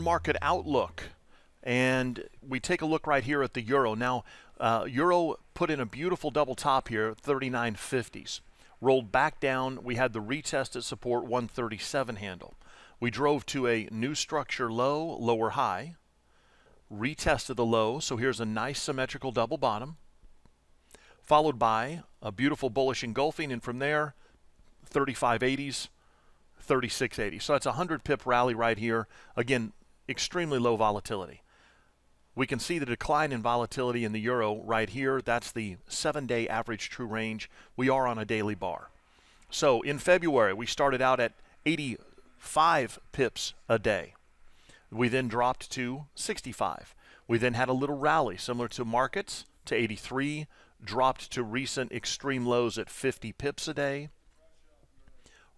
market outlook, and we take a look right here at the euro. Now, euro put in a beautiful double top here, 39.50s. Rolled back down. We had the retest at support 137 handle. We drove to a new structure low, lower high, retested the low, so here's a nice symmetrical double bottom, followed by a beautiful bullish engulfing, and from there 35.80s, 36.80. So that's a 100 pip rally right here. Again, extremely low volatility. We can see the decline in volatility in the euro right here. That's the 7-day average true range. We are on a daily bar. So in February, we started out at 85 pips a day. We then dropped to 65. We then had a little rally similar to markets to 83, dropped to recent extreme lows at 50 pips a day,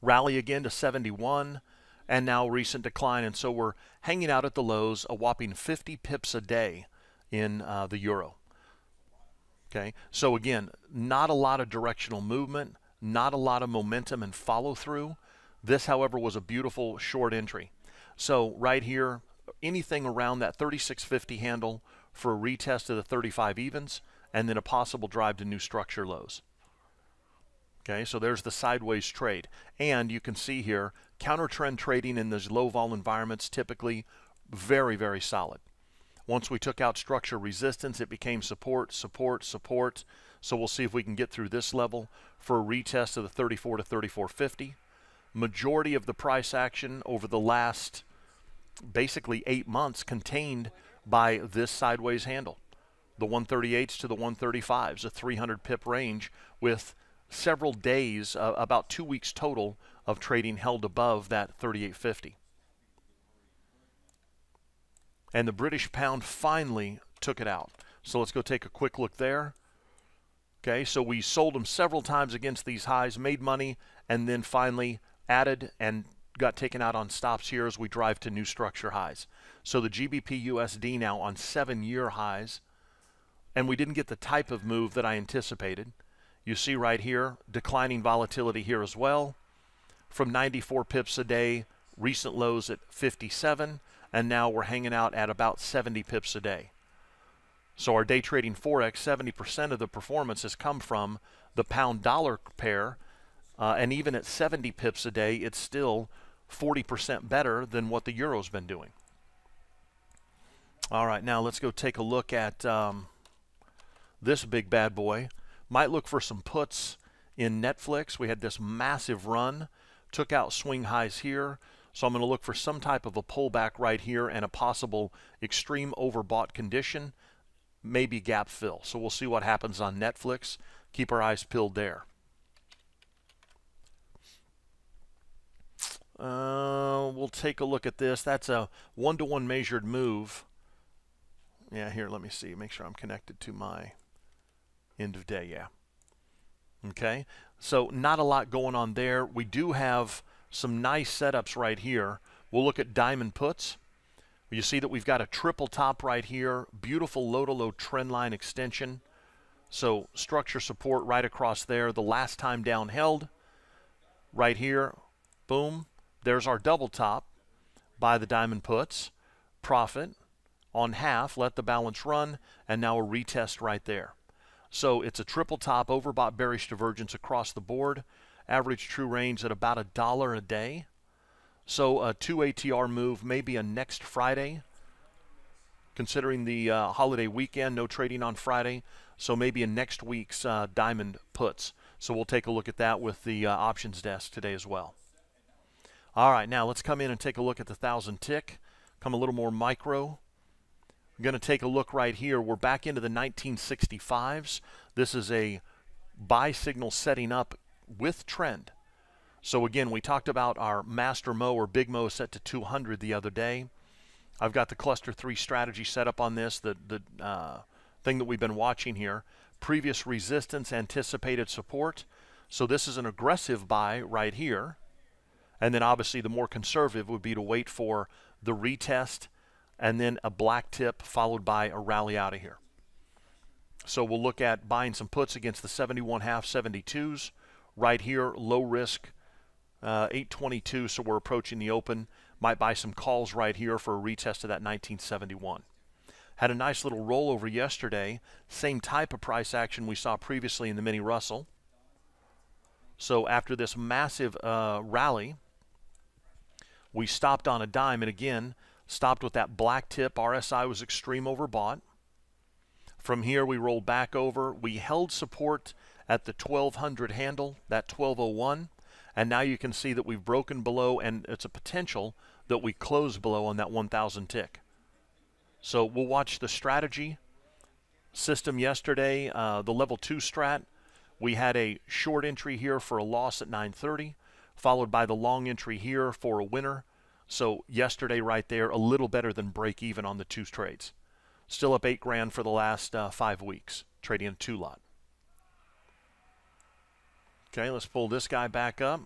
rally again to 71, and now recent decline. And so we're hanging out at the lows, a whopping 50 pips a day in the euro. Okay, so again, not a lot of directional movement, not a lot of momentum and follow through. This, however, was a beautiful short entry. So right here, anything around that 36.50 handle for a retest of the 35 evens, and then a possible drive to new structure lows. Okay, so there's the sideways trade. And you can see here, counter trend trading in those low vol environments typically very, very solid. Once we took out structure resistance, it became support, support, support. So we'll see if we can get through this level for a retest of the 34 to 34.50. Majority of the price action over the last basically 8 months contained by this sideways handle. The 138s to the 135s, a 300 pip range with several days, about 2 weeks total of trading held above that 38.50. And the British pound finally took it out. So let's go take a quick look there. Okay, so we sold them several times against these highs, made money, and then finally added and got taken out on stops here as we drive to new structure highs. So the GBP USD now on 7-year highs, and we didn't get the type of move that I anticipated. You see right here, declining volatility here as well. From 94 pips a day, recent lows at 57, and now we're hanging out at about 70 pips a day. So our day trading Forex, 70% of the performance has come from the pound-dollar pair, and even at 70 pips a day, it's still 40% better than what the euro's been doing. All right, now let's go take a look at this big bad boy. Might look for some puts in Netflix. We had this massive run, took out swing highs here. So I'm going to look for some type of a pullback right here and a possible extreme overbought condition, maybe gap fill. So we'll see what happens on Netflix. Keep our eyes peeled there. We'll take a look at this. That's a 1-to-1 measured move. Yeah, here, let me see. Make sure I'm connected to my end of day. Yeah. Okay. So not a lot going on there. We do have some nice setups right here. We'll look at diamond puts. You see that we've got a triple top right here. Beautiful low-to-low trend line extension. So structure support right across there. The last time down held right here. Boom. There's our double top by the diamond puts. Profit on half. Let the balance run. And now a retest right there. So it's a triple top, overbought bearish divergence across the board. Average true range at about $1 a day. So a 2 ATR move, maybe a next Friday, considering the holiday weekend, no trading on Friday. So maybe a next week's diamond puts. So we'll take a look at that with the options desk today as well. All right, now let's come in and take a look at the 1,000 tick. Come a little more micro. We're going to take a look right here. We're back into the 1965s. This is a buy signal setting up with trend. So again, we talked about our Master Mo or Big Mo set to 200 the other day. I've got the Cluster 3 strategy set up on this, the thing that we've been watching here. Previous resistance, anticipated support. So this is an aggressive buy right here. And then obviously the more conservative would be to wait for the retest and then a black tip followed by a rally out of here. So we'll look at buying some puts against the 71.5 72s. Right here, low risk, 822, so we're approaching the open. Might buy some calls right here for a retest of that 1971. Had a nice little rollover yesterday. Same type of price action we saw previously in the mini Russell. So after this massive rally, we stopped on a dime, and again, stopped with that black tip. RSI was extreme overbought. From here, we rolled back over. We held support at the 1200 handle, that 1201, and now you can see that we've broken below, and it's a potential that we close below on that 1000 tick. So we'll watch the strategy system yesterday, the level 2 strat. We had a short entry here for a loss at 930, followed by the long entry here for a winner. So yesterday right there, a little better than break even on the 2 trades. Still up 8 grand for the last 5 weeks, trading a 2 lot. Okay, let's pull this guy back up.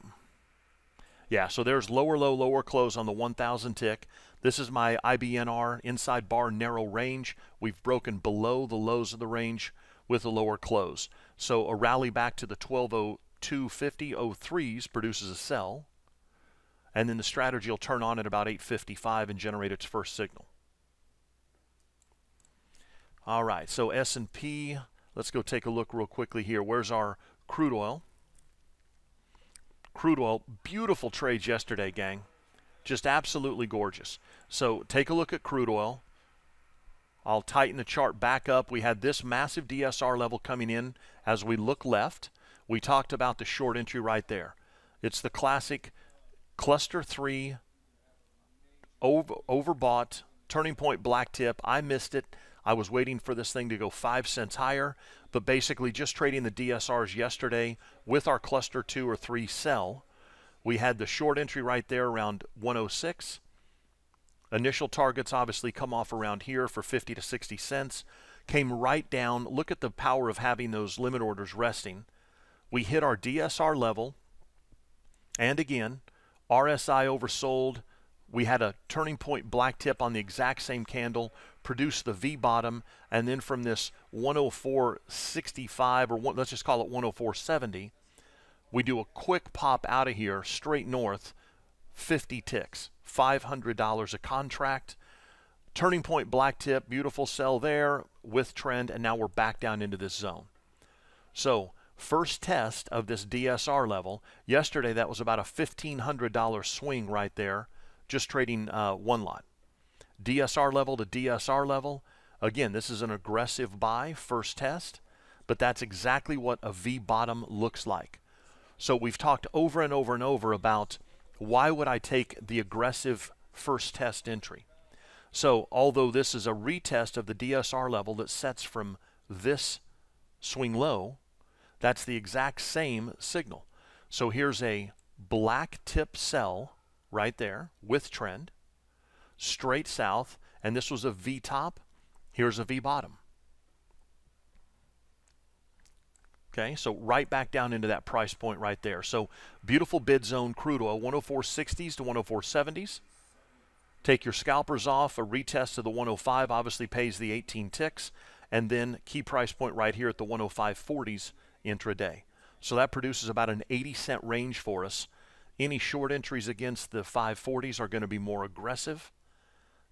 Yeah, so there's lower low, lower close on the 1000 tick. This is my IBNR, inside bar narrow range. We've broken below the lows of the range with a lower close. So a rally back to the 1202.50 03s produces a sell. And then the strategy will turn on at about 8:55 and generate its first signal. All right, so S&P, let's go take a look real quickly here. Where's our crude oil? Crude oil, beautiful trades yesterday, gang. Just absolutely gorgeous. So take a look at crude oil. I'll tighten the chart back up. We had this massive DSR level coming in as we look left. We talked about the short entry right there. It's the classic cluster 3 overbought turning point black tip. I missed it. I was waiting for this thing to go 5 cents higher, but basically just trading the DSRs yesterday with our cluster 2 or 3 sell. We had the short entry right there around 106. Initial targets obviously come off around here for 50 to 60 cents. Came right down. Look at the power of having those limit orders resting. We hit our DSR level. And again, RSI oversold. We had a turning point black tip on the exact same candle, produced the V bottom, and then from this 104.65, or let's just call it 104.70, we do a quick pop out of here, straight north, 50 ticks, $500 a contract. Turning point black tip, beautiful sell there with trend, and now we're back down into this zone. So first test of this DSR level, yesterday that was about a $1,500 swing right there, just trading one lot. DSR level to DSR level, again, this is an aggressive buy, first test, but that's exactly what a V bottom looks like. So we've talked over and over and over about why would I take the aggressive first test entry. So although this is a retest of the DSR level that sets from this swing low, that's the exact same signal. So here's a black tip sell right there with trend, straight south, and this was a V top. Here's a V bottom. Okay, so right back down into that price point right there. So beautiful bid zone crude oil, 104.60s to 104.70s. Take your scalpers off. A retest of the 105 obviously pays the 18 ticks. And then key price point right here at the 105.40s intraday. So that produces about an 80-cent range for us. Any short entries against the 540s are going to be more aggressive.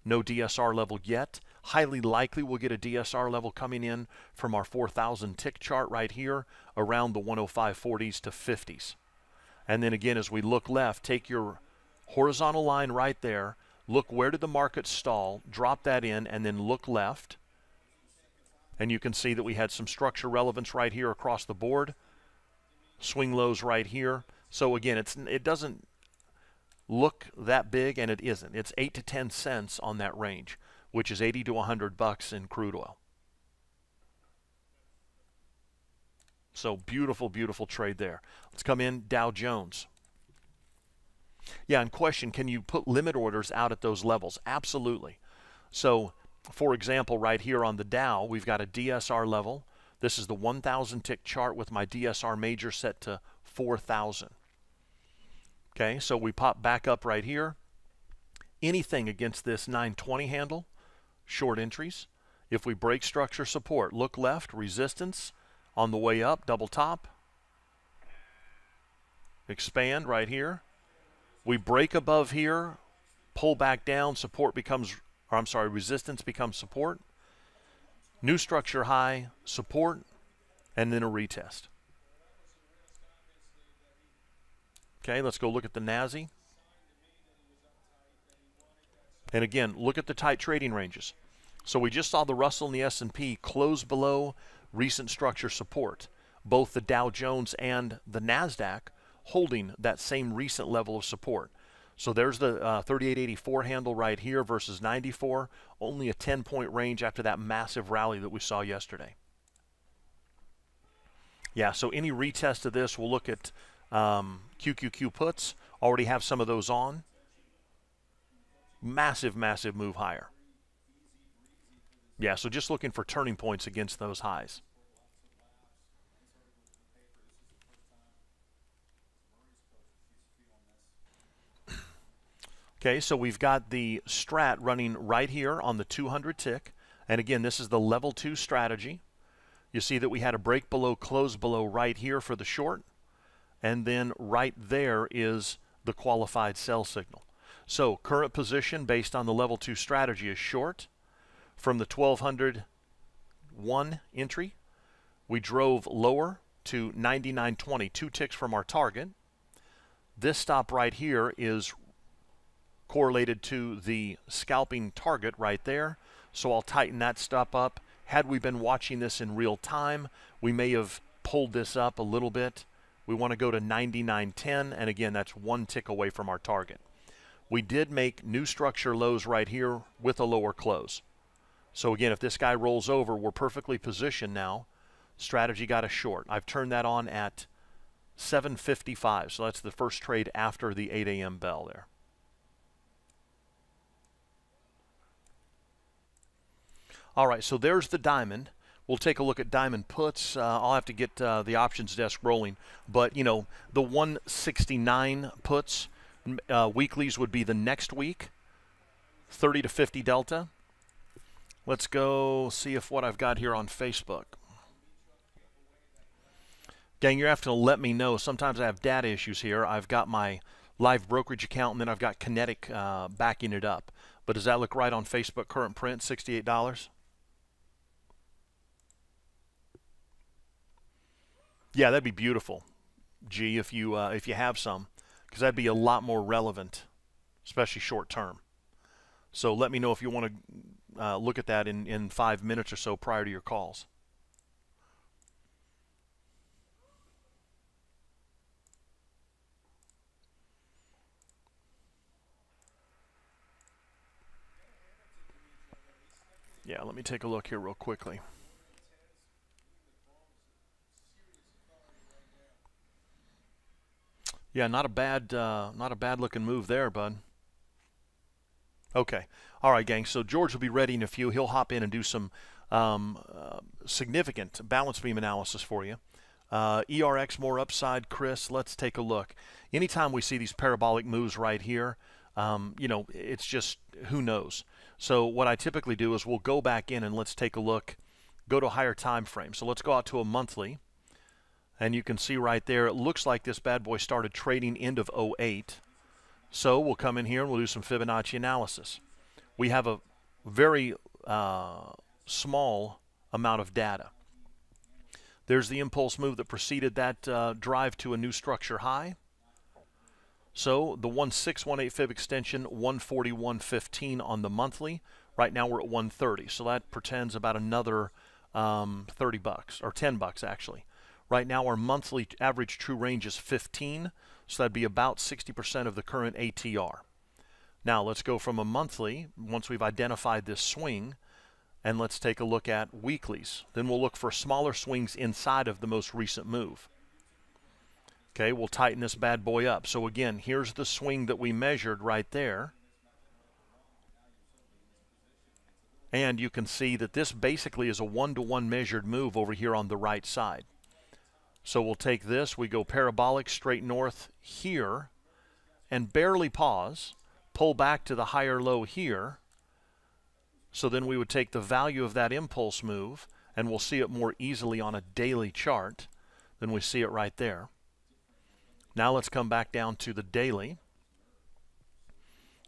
No DSR level yet. Highly likely we'll get a DSR level coming in from our 4,000 tick chart right here around the 105.40s to 50s. And then again, as we look left, take your horizontal line right there. Look, where did the market stall? Drop that in and then look left. And you can see that we had some structure relevance right here across the board. Swing lows right here. So again, it doesn't look that big, and it isn't. It's 8 to 10 cents on that range, which is 80 to 100 bucks in crude oil. So beautiful, beautiful trade there. Let's come in Dow Jones. Yeah, and question, can you put limit orders out at those levels? Absolutely. So, for example, right here on the Dow, we've got a DSR level. This is the 1,000 tick chart with my DSR major set to 4,000. Okay, so we pop back up right here. Anything against this 920 handle, short entries. If we break structure support, look left, resistance on the way up, double top. Expand right here. We break above here, pull back down, support becomes, or I'm sorry, resistance becomes support, new structure high, support, and then a retest. Okay, let's go look at the NASI. And again, look at the tight trading ranges. So we just saw the Russell and the S&P close below recent structure support. Both the Dow Jones and the NASDAQ holding that same recent level of support. So there's the 3884 handle right here versus 94. Only a 10-point range after that massive rally that we saw yesterday. Yeah, so any retest of this, we'll look at QQQ puts. Already have some of those on. Massive, massive move higher. Yeah, so just looking for turning points against those highs. Okay, so we've got the strat running right here on the 200 tick. And again, this is the level 2 strategy. You see that we had a break below, close below right here for the short. And then right there is the qualified sell signal. So current position based on the level 2 strategy is short. From the 1201 entry, we drove lower to 99.20, 2 ticks from our target. This stop right here is correlated to the scalping target right there. So I'll tighten that stop up. Had we been watching this in real time, we may have pulled this up a little bit. We want to go to 99.10, and again, that's 1 tick away from our target. We did make new structure lows right here with a lower close. So again, if this guy rolls over, we're perfectly positioned now. Strategy got a short. I've turned that on at 7:55, so that's the first trade after the 8 a.m. bell there. All right, so there's the diamond. We'll take a look at diamond puts. I'll have to get the options desk rolling. But, you know, the 169 puts, weeklies would be the next week, 30 to 50 delta. Let's go see if what I've got here on Facebook. Gang, you're having to let me know. Sometimes I have data issues here. I've got my live brokerage account, and then I've got Kinetic backing it up. But does that look right on Facebook? Current print, $68. Yeah, that'd be beautiful, G, if you have some, because that'd be a lot more relevant, especially short term. So let me know if you want to look at that in 5 minutes or so prior to your calls. Yeah, let me take a look here real quickly. Yeah, not a bad looking move there, bud. Okay. All right, gang. So George will be ready in a few. He'll hop in and do some significant balance beam analysis for you. ERX more upside, Chris. Let's take a look. Anytime we see these parabolic moves right here, you know, it's just who knows. So what I typically do is we'll go back in and let's take a look, go to a higher time frame. So let's go out to a monthly. And you can see right there, it looks like this bad boy started trading end of 08. So we'll come in here and we'll do some Fibonacci analysis. We have a very small amount of data. There's the impulse move that preceded that drive to a new structure high. So the 1618 fib extension, 141.15 on the monthly. Right now we're at 130. So that portends about another 30 bucks, or 10 bucks actually. Right now our monthly average true range is 15, so that'd be about 60% of the current ATR. Now let's go from a monthly, once we've identified this swing, and let's take a look at weeklies. Then we'll look for smaller swings inside of the most recent move. Okay, we'll tighten this bad boy up. So again, here's the swing that we measured right there. And you can see that this basically is a one-to-one measured move over here on the right side. So we'll take this, we go parabolic straight north here, and barely pause, pull back to the higher low here. So then we would take the value of that impulse move, and we'll see it more easily on a daily chart than we see it right there. Now let's come back down to the daily.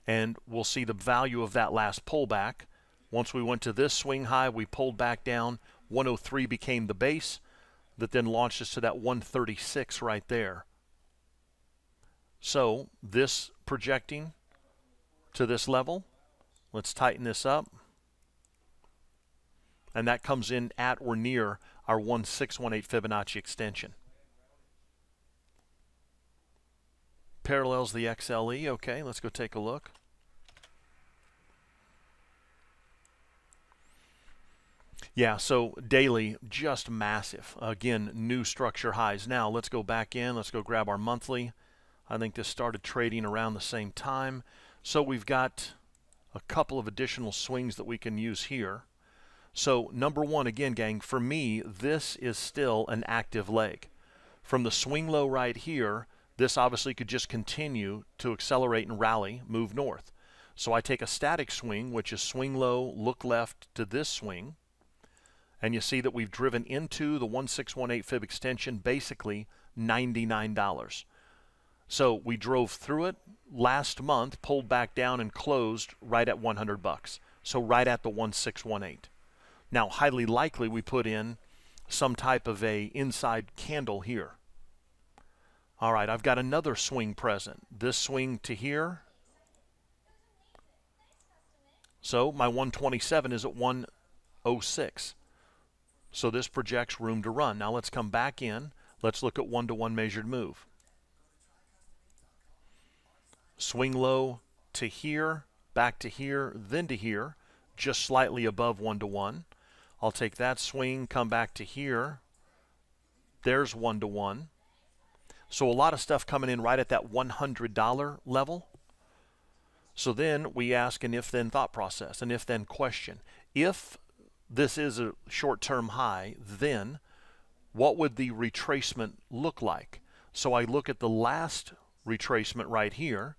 and we'll see the value of that last pullback. Once we went to this swing high, we pulled back down. 103 became the base that then launched us to that 136 right there. So this projecting to this level, let's tighten this up. And that comes in at or near our 1618 Fibonacci extension. Parallels the XLE. Okay, let's go take a look. Yeah, so daily, just massive. Again, new structure highs. Now, let's go back in. Let's go grab our monthly. I think this started trading around the same time. So we've got a couple of additional swings that we can use here. So number one, again, gang, for me, this is still an active leg. From the swing low right here, this obviously could just continue to accelerate and rally, move north. So I take a static swing, which is swing low, look left to this swing. And you see that we've driven into the 1618 fib extension, basically $99. So we drove through it last month, pulled back down and closed right at 100 bucks. So right at the 1618. Now, highly likely we put in some type of a inside candle here. All right, I've got another swing present. This swing to here. So my 127 is at 106. So this projects room to run. Now let's come back in. Let's look at one-to-one measured move. Swing low to here, back to here, then to here, just slightly above one-to-one. I'll take that swing, come back to here. There's one-to-one. So a lot of stuff coming in right at that $100 level. So then we ask an if-then thought process, an if-then question. If this is a short-term high, then what would the retracement look like? So I look at the last retracement right here.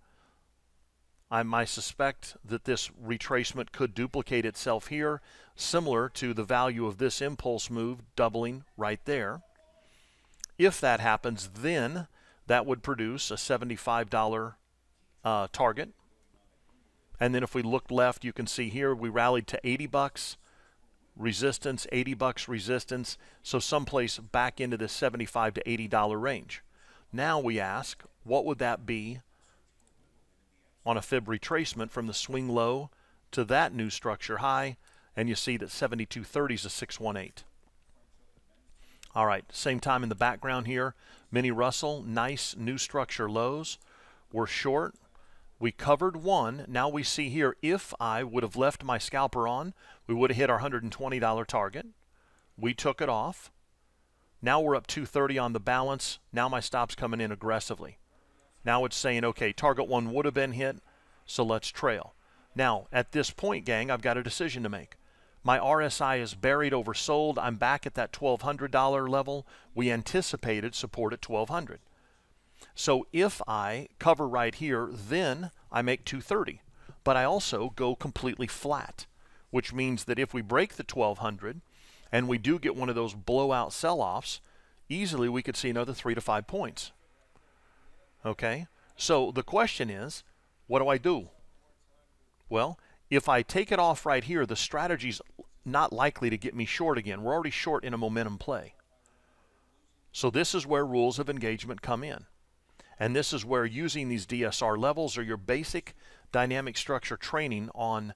I might suspect that this retracement could duplicate itself here, similar to the value of this impulse move doubling right there. If that happens, then that would produce a $75 target. And then if we look left, you can see here we rallied to 80 bucks. Resistance, 80 bucks resistance, so someplace back into the $75 to $80 range. Now we ask, what would that be on a fib retracement from the swing low to that new structure high? And you see that 72.30 is a 618. All right, same time in the background here, mini Russell, nice new structure lows. We're short. We covered one. Now we see here, if I would have left my scalper on, we would have hit our $120 target. We took it off. Now we're up 230 on the balance. Now my stop's coming in aggressively. Now it's saying, okay, target one would have been hit, so let's trail. Now, at this point, gang, I've got a decision to make. My RSI is buried, oversold. I'm back at that $1,200 level. We anticipated support at $1,200. So if I cover right here, then I make 230. But I also go completely flat, which means that if we break the 1200 and we do get one of those blowout sell-offs, easily we could see another 3 to 5 points. Okay? So the question is, what do I do? Well, if I take it off right here, the strategy's not likely to get me short again. We're already short in a momentum play. So this is where rules of engagement come in. And this is where using these DSR levels or your basic dynamic structure training on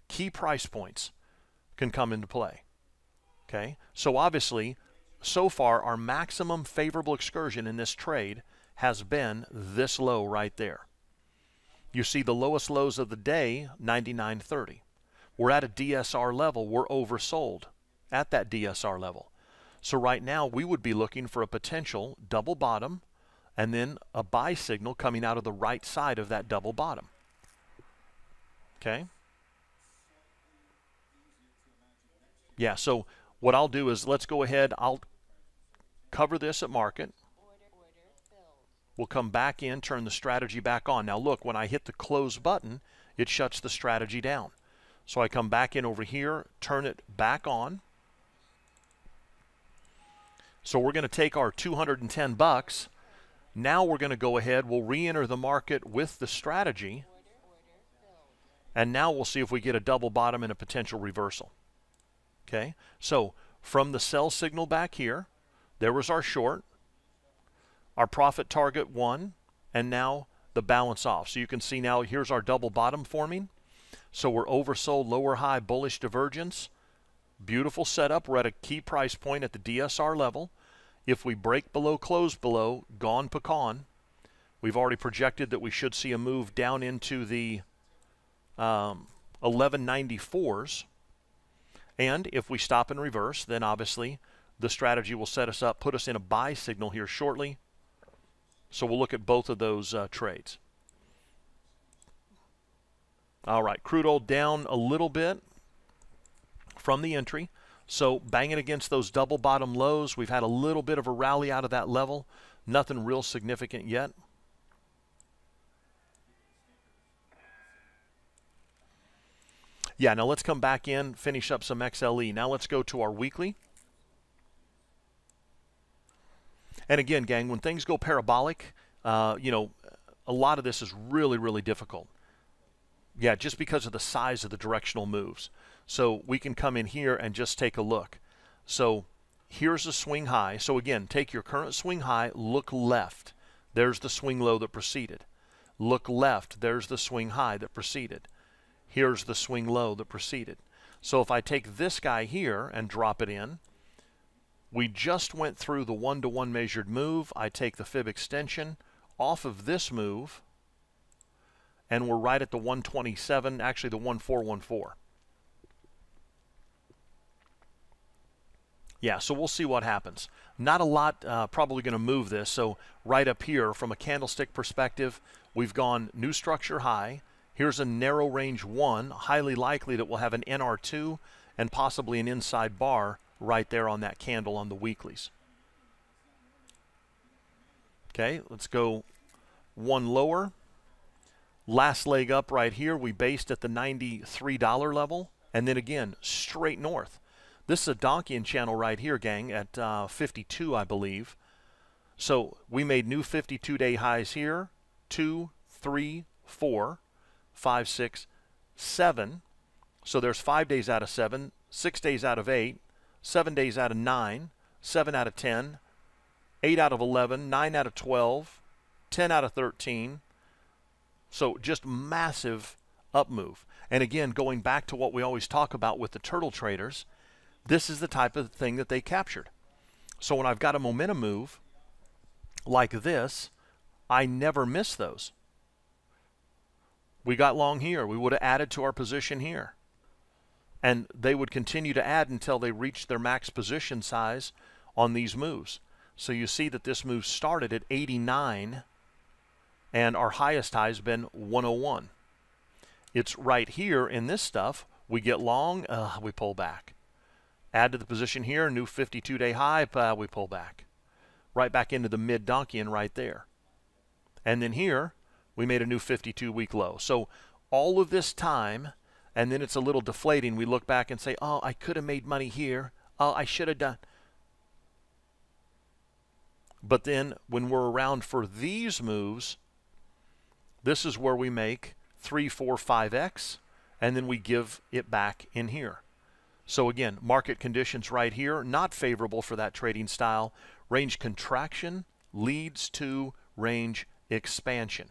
key price points can come into play. Okay? So obviously, so far, our maximum favorable excursion in this trade has been this low right there. You see the lowest lows of the day, 99.30. We're at a DSR level. We're oversold at that DSR level. So right now, we would be looking for a potential double bottom and then a buy signal coming out of the right side of that double bottom. Okay? Yeah, so what I'll do is let's go ahead. I'll cover this at market. We'll come back in, turn the strategy back on. Now look, when I hit the close button, it shuts the strategy down. So I come back in over here, turn it back on. So we're going to take our 210 bucks. Now we're going to go ahead, we'll re-enter the market with the strategy. And now we'll see if we get a double bottom and a potential reversal. Okay, so from the sell signal back here, there was our short, our profit target 1, and now the balance off. So you can see now here's our double bottom forming. So we're oversold, lower high, bullish divergence. Beautiful setup. We're at a key price point at the DSR level. If we break below, close below, gone pecan. We've already projected that we should see a move down into the 1194s. And if we stop and reverse, then obviously the strategy will set us up, put us in a buy signal here shortly. So we'll look at both of those trades. All right, crude oil down a little bit from the entry. So banging against those double bottom lows. We've had a little bit of a rally out of that level. Nothing real significant yet. Yeah, now let's come back in, finish up some XLE. Now let's go to our weekly. And again, gang, when things go parabolic, you know, a lot of this is really, really difficult. Yeah, just because of the size of the directional moves. So we can come in here and just take a look. So here's the swing high. So again, take your current swing high, look left. There's the swing low that preceded. Look left. There's the swing high that preceded. Here's the swing low that preceded. So if I take this guy here and drop it in, we just went through the one-to-one measured move. I take the fib extension off of this move, and we're right at the 127, actually the 1414. Yeah, so we'll see what happens. Not a lot probably going to move this. So right up here, from a candlestick perspective, we've gone new structure high. Here's a narrow range 1, highly likely that we'll have an NR2 and possibly an inside bar right there on that candle on the weeklies. Okay, let's go one lower. Last leg up right here, we based at the $93 level, and then again, straight north. This is a Donchian channel right here, gang, at 52, I believe. So we made new 52-day highs here, 2, 3, 4, 5, 6, 7. So there's 5 days out of 7, 6 days out of 8, 7 days out of 9, 7 out of 10, 8 out of 11, 9 out of 12, 10 out of 13. So just massive up move. And again, going back to what we always talk about with the turtle traders, this is the type of thing that they captured. So when I've got a momentum move like this, I never miss those. We got long here. We would have added to our position here. And they would continue to add until they reached their max position size on these moves. So you see that this move started at 89, and our highest high has been 101. It's right here in this stuff. We get long, we pull back. Add to the position here, new 52-day high, we pull back. Right back into the mid-Donchian right there. And then here, we made a new 52-week low. So all of this time, and then it's a little deflating. We look back and say, oh, I could have made money here. Oh, I should have done. But then when we're around for these moves, this is where we make 3, 4, 5x, and then we give it back in here. So again, market conditions right here, not favorable for that trading style. Range contraction leads to range expansion.